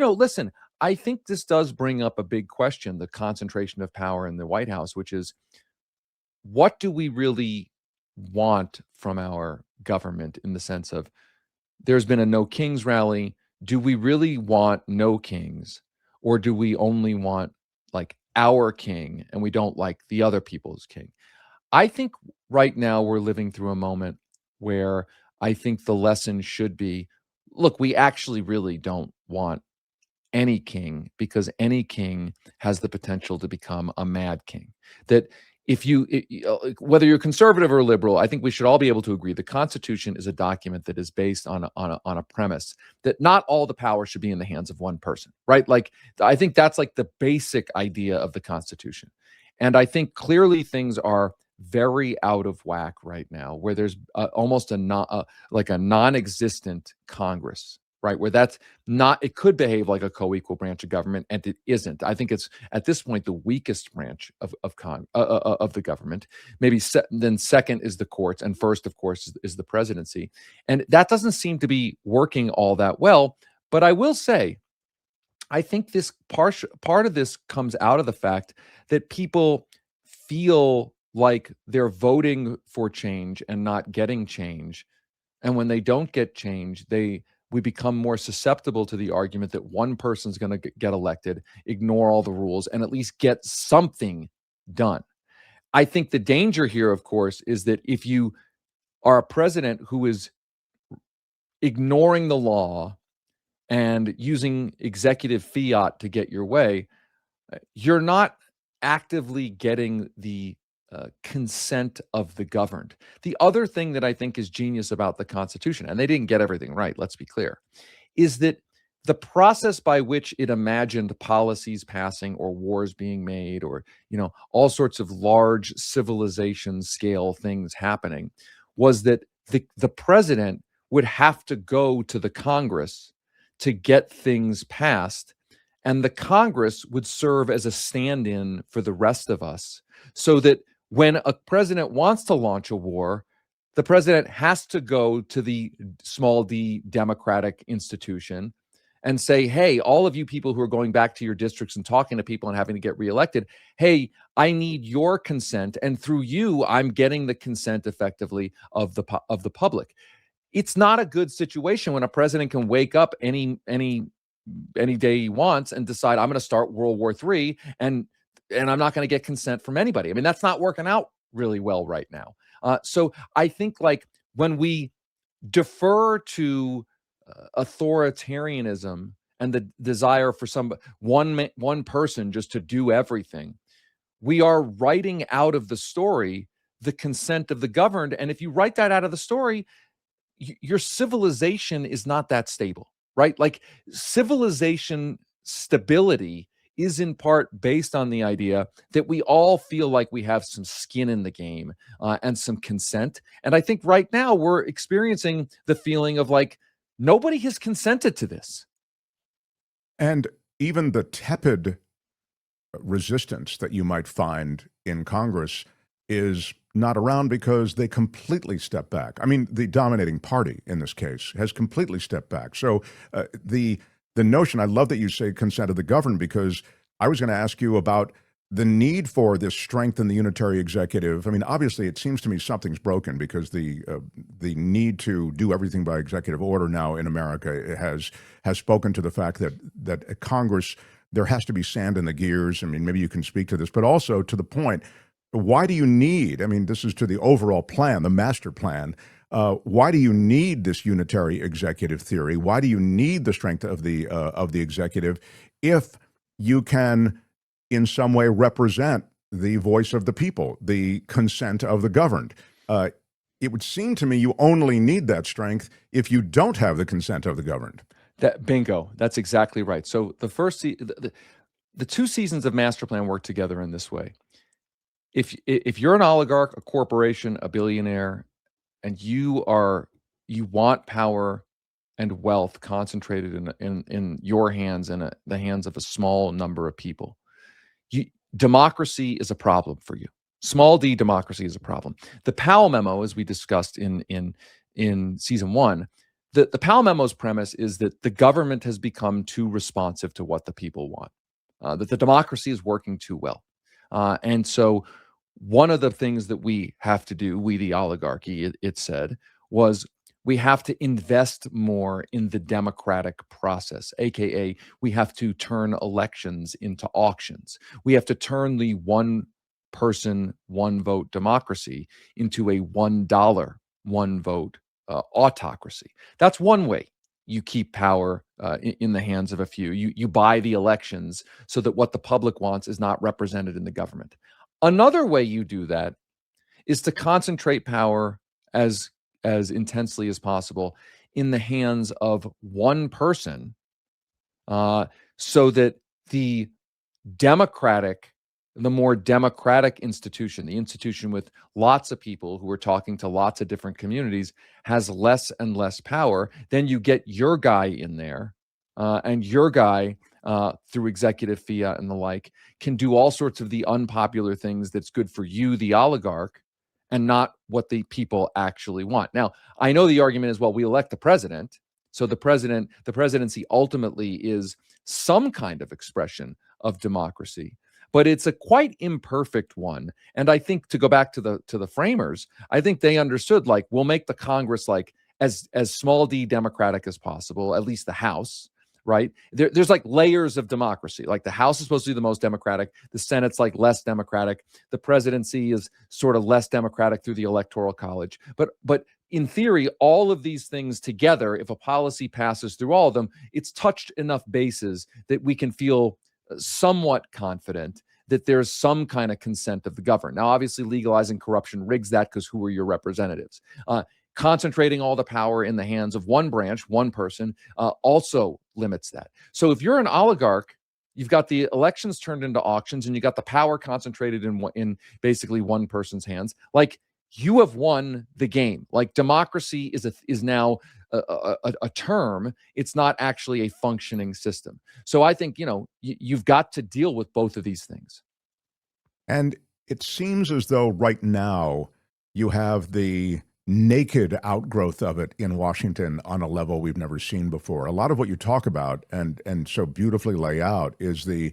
Listen, I think this does bring up a big question, the concentration of power in the White House, which is, what do we really want from our government, in the sense of, there's been a no kings rally. Do we really want no kings, or do we only want like our king and we don't like the other people's king? I think right now we're living through a moment where I think the lesson should be, look, we actually really don't want any king, because any king has the potential to become a mad king. That if whether you're conservative or liberal, I think we should all be able to agree the Constitution is a document that is based on a premise that not all the power should be in the hands of one person, right? Like, I think that's like the basic idea of the Constitution. And I think clearly things are very out of whack right now, where there's almost like a non-existent Congress, right? Where that's not, it could behave like a co-equal branch of government, and it isn't. I think it's at this point the weakest branch of the government. Maybe then second is the courts, and first, of course, is the presidency. And that doesn't seem to be working all that well. But I will say, I think this part of this comes out of the fact that people feel like they're voting for change and not getting change. And when they don't get change, we become more susceptible to the argument that one person's going to get elected, ignore all the rules, and at least get something done. I think the danger here, of course, is that if you are a president who is ignoring the law and using executive fiat to get your way, you're not actively getting the consent of the governed. The other thing that I think is genius about the Constitution, and they didn't get everything right, let's be clear, is that the process by which it imagined policies passing or wars being made, or all sorts of large civilization scale things happening, was that the president would have to go to the Congress to get things passed, and the Congress would serve as a stand-in for the rest of us, so that when a president wants to launch a war, the president has to go to the small d democratic institution and say, hey, all of you people who are going back to your districts and talking to people and having to get reelected, hey, I need your consent. And through you, I'm getting the consent effectively of the public. It's not a good situation when a president can wake up any day he wants and decide, I'm going to start World War III, and I'm not going to get consent from anybody. I mean, that's not working out really well right now. So I think, like, when we defer to authoritarianism and the desire for one person just to do everything, we are writing out of the story the consent of the governed. And if you write that out of the story, your civilization is not that stable, right? Like, civilization stability is in part based on the idea that we all feel like we have some skin in the game and some consent. And I think right now we're experiencing the feeling of like, nobody has consented to this. And even the tepid resistance that you might find in Congress is not around because they completely step back. I mean, the dominating party in this case has completely stepped back. So the notion, I love that you say consent of the governed, because I was going to ask you about the need for this strength in the unitary executive. I mean, obviously, it seems to me something's broken, because the need to do everything by executive order now in America has spoken to the fact that Congress, there has to be sand in the gears. I mean, maybe you can speak to this, but also to the point, why do you need, I mean, this is to the overall plan, the master plan, why do you need this unitary executive theory? Why do you need the strength of the executive if you can in some way represent the voice of the people, the consent of the governed? It would seem to me you only need that strength if you don't have the consent of the governed. Bingo. That's exactly right. So the two seasons of Master Plan work together in this way. If you're an oligarch, a corporation, a billionaire, and you want power and wealth concentrated in your hands and the hands of a small number of people, democracy is a problem for you. Small d democracy is a problem. The Powell memo, as we discussed in season one, the Powell memo's premise is that the government has become too responsive to what the people want, that the democracy is working too well. And so one of the things that we have to do, we the oligarchy, it said, was we have to invest more in the democratic process, aka we have to turn elections into auctions. We have to turn the one person, one vote democracy into a $1, one vote autocracy. That's one way you keep power in the hands of a few. You buy the elections so that what the public wants is not represented in the government. Another way you do that is to concentrate power as intensely as possible in the hands of one person, so that the more democratic institution, the institution with lots of people who are talking to lots of different communities, has less and less power. Then you get your guy in there, and your guy, through executive fiat and the like, can do all sorts of the unpopular things that's good for you, the oligarch, and not what the people actually want. Now, I know the argument is, well, we elect the president, so the presidency ultimately is some kind of expression of democracy, but it's a quite imperfect one. And I think, to go back to the framers, I think they understood, like, we'll make the Congress like as small d democratic as possible, at least the House, right? There's like layers of democracy. Like the House is supposed to be the most democratic, the Senate's like less democratic, the presidency is sort of less democratic through the Electoral College. But in theory, all of these things together, if a policy passes through all of them, it's touched enough bases that we can feel somewhat confident that there's some kind of consent of the governed. Now, obviously, legalizing corruption rigs that, because who are your representatives? Concentrating all the power in the hands of one branch, one person, also limits that. So if you're an oligarch, you've got the elections turned into auctions, and you got the power concentrated in basically one person's hands. Like, you have won the game. Like, democracy is now a term. It's not actually a functioning system. So I think, you've got to deal with both of these things. And it seems as though right now you have the naked outgrowth of it in Washington on a level we've never seen before. A lot of what you talk about and so beautifully lay out is the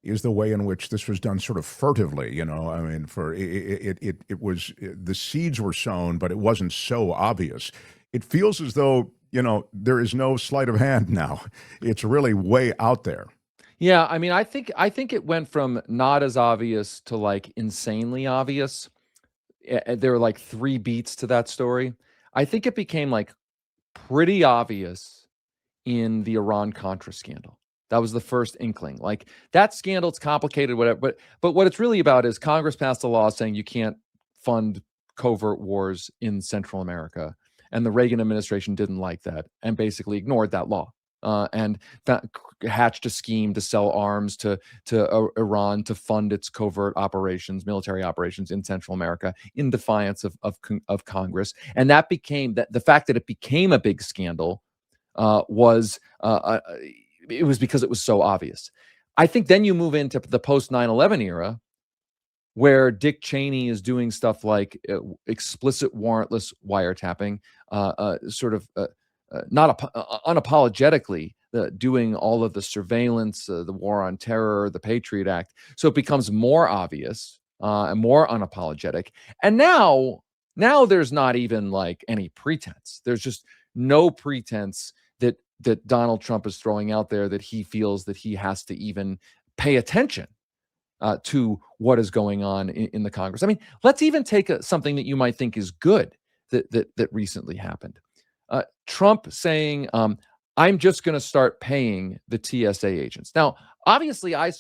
way in which this was done sort of furtively. I mean, it was, the seeds were sown, but it wasn't so obvious. It feels as though there is no sleight of hand now. It's really way out there. Yeah, I mean, I think it went from not as obvious to like insanely obvious. There were like 3 beats to that story. I think it became like pretty obvious in the Iran-Contra scandal. That was the first inkling. Like, that scandal, it's complicated, whatever. But what it's really about is Congress passed a law saying you can't fund covert wars in Central America. And the Reagan administration didn't like that and basically ignored that law. And hatched a scheme to sell arms to Iran to fund its covert operations, military operations in Central America, in defiance of Congress. And that became the fact that it became a big scandal was it was because it was so obvious. I think then you move into the post 9/11 era, where Dick Cheney is doing stuff like explicit warrantless wiretapping, not unapologetically doing all of the surveillance, the war on terror, the Patriot Act. So it becomes more obvious and more unapologetic. And now there's not even like any pretense. There's just no pretense that Donald Trump is throwing out there that he feels that he has to even pay attention to what is going on in the Congress. I mean, let's even take something that you might think is good that recently happened. Trump saying, "I'm just going to start paying the TSA agents." Now, obviously, I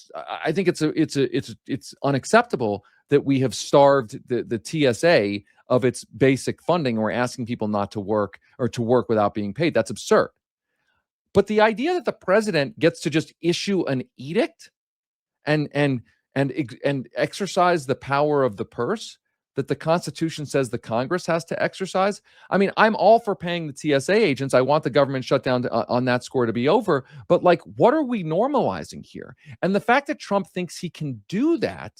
think it's unacceptable that we have starved the TSA of its basic funding. We're asking people not to work or to work without being paid. That's absurd. But the idea that the president gets to just issue an edict and exercise the power of the purse that the Constitution says the Congress has to exercise. I mean, I'm all for paying the TSA agents. I want the government shutdown on that score to be over. But like, what are we normalizing here? And the fact that Trump thinks he can do that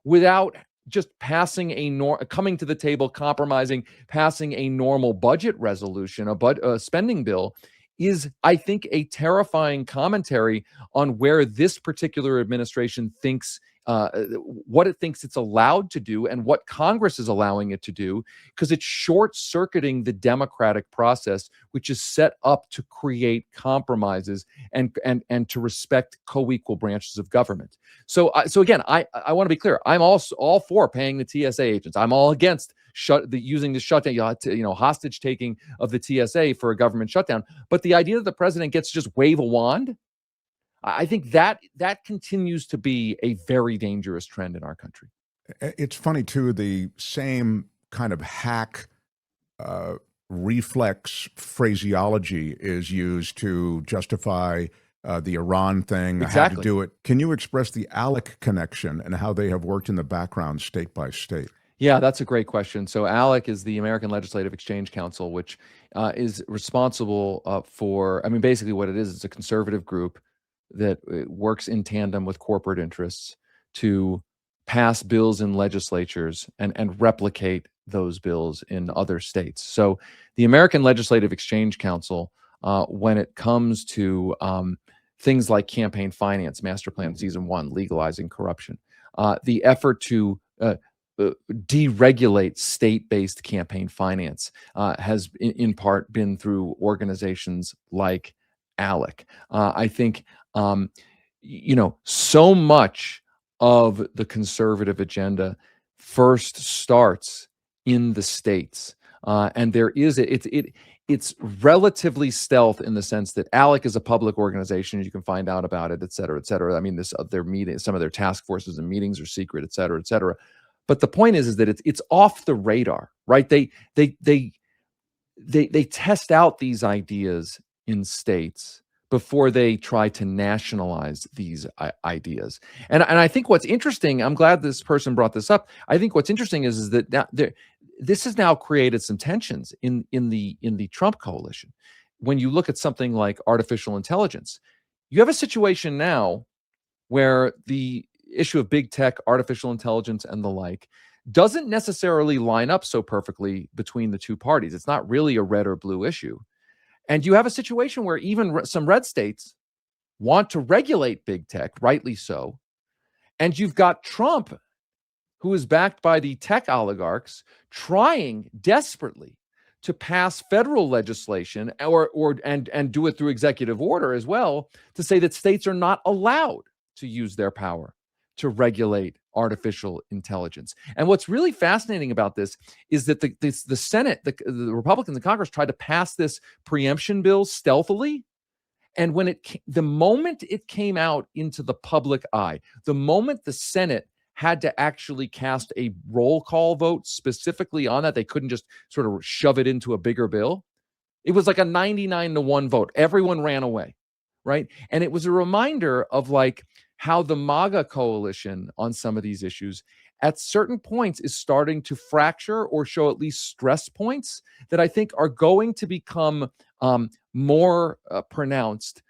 without just passing coming to the table, compromising, passing a normal budget resolution, a spending bill, is, I think, a terrifying commentary on where this particular administration thinks, what it thinks it's allowed to do and what Congress is allowing it to do, because it's short-circuiting the democratic process, which is set up to create compromises and to respect co-equal branches of government. So again, I want to be clear. I'm also all for paying the TSA agents. I'm all against using the shutdown, hostage taking of the TSA for a government shutdown. But the idea that the president gets to just wave a wand, I think that continues to be a very dangerous trend in our country. It's funny, too, the same kind of hack reflex phraseology is used to justify the Iran thing, Exactly. how to do it. Can you express the ALEC connection and how they have worked in the background state by state? Yeah, that's a great question. So ALEC is the American Legislative Exchange Council, which is responsible for, I mean, basically what it is, it's a conservative group that works in tandem with corporate interests to pass bills in legislatures and replicate those bills in other states. So the American Legislative Exchange Council, when it comes to things like campaign finance, Master Plan Season 1, legalizing corruption, the effort to deregulate state-based campaign finance has in part been through organizations like ALEC. I think, so much of the conservative agenda first starts in the states. And there is, it's relatively stealth in the sense that ALEC is a public organization. You can find out about it, et cetera, et cetera. I mean, their meetings, some of their task forces and meetings are secret, et cetera, et cetera. But the point is that it's off the radar, right? They test out these ideas in states before they try to nationalize these ideas. And I think what's interesting, I'm glad this person brought this up. I think what's interesting is that this has now created some tensions in the Trump coalition. When you look at something like artificial intelligence, you have a situation now where the issue of big tech, artificial intelligence, and the like doesn't necessarily line up so perfectly between the two parties. It's not really a red or blue issue. And you have a situation where even some red states want to regulate big tech, rightly so. And you've got Trump, who is backed by the tech oligarchs, trying desperately to pass federal legislation and do it through executive order as well, to say that states are not allowed to use their power to regulate artificial intelligence. And what's really fascinating about this is that the Senate, the Republicans in Congress tried to pass this preemption bill stealthily. And when the moment it came out into the public eye, the moment the Senate had to actually cast a roll call vote specifically on that, they couldn't just sort of shove it into a bigger bill. It was like a 99-1 vote. Everyone ran away, right? And it was a reminder of how the MAGA coalition on some of these issues at certain points is starting to fracture or show at least stress points that I think are going to become more pronounced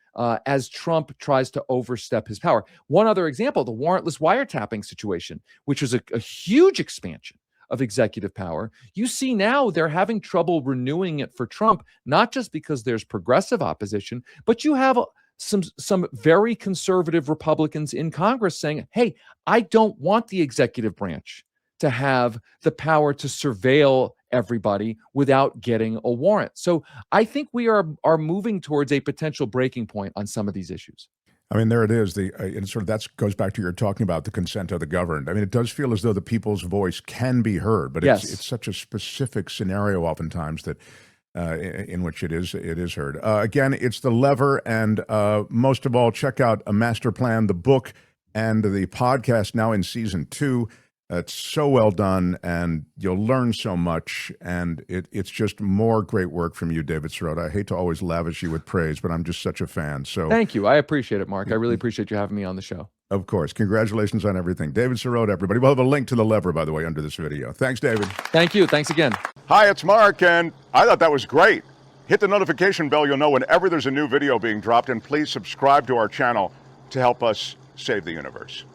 as Trump tries to overstep his power. One other example, the warrantless wiretapping situation, which was a huge expansion of executive power. You see now they're having trouble renewing it for Trump, not just because there's progressive opposition, but you have some very conservative Republicans in Congress saying, hey, I don't want the executive branch to have the power to surveil everybody without getting a warrant. So I think we are moving towards a potential breaking point on some of these issues. I mean, there it is. And sort of that goes back to your talking about the consent of the governed. I mean, it does feel as though the people's voice can be heard, but Yes. it's such a specific scenario oftentimes that in which it is heard. Again, it's The Lever, and most of all, check out A Master Plan, the book, and the podcast now in season 2. It's so well done, and you'll learn so much, and it's just more great work from you, David Sirota. I hate to always lavish you with praise, but I'm just such a fan. So thank you. I appreciate it, Mark. I really appreciate you having me on the show. Of course. Congratulations on everything. David Sirota, everybody. We'll have a link to The Lever, by the way, under this video. Thanks, David. Thank you. Thanks again. Hi, it's Mark, and I thought that was great. Hit the notification bell. You'll know whenever there's a new video being dropped, and please subscribe to our channel to help us save the universe.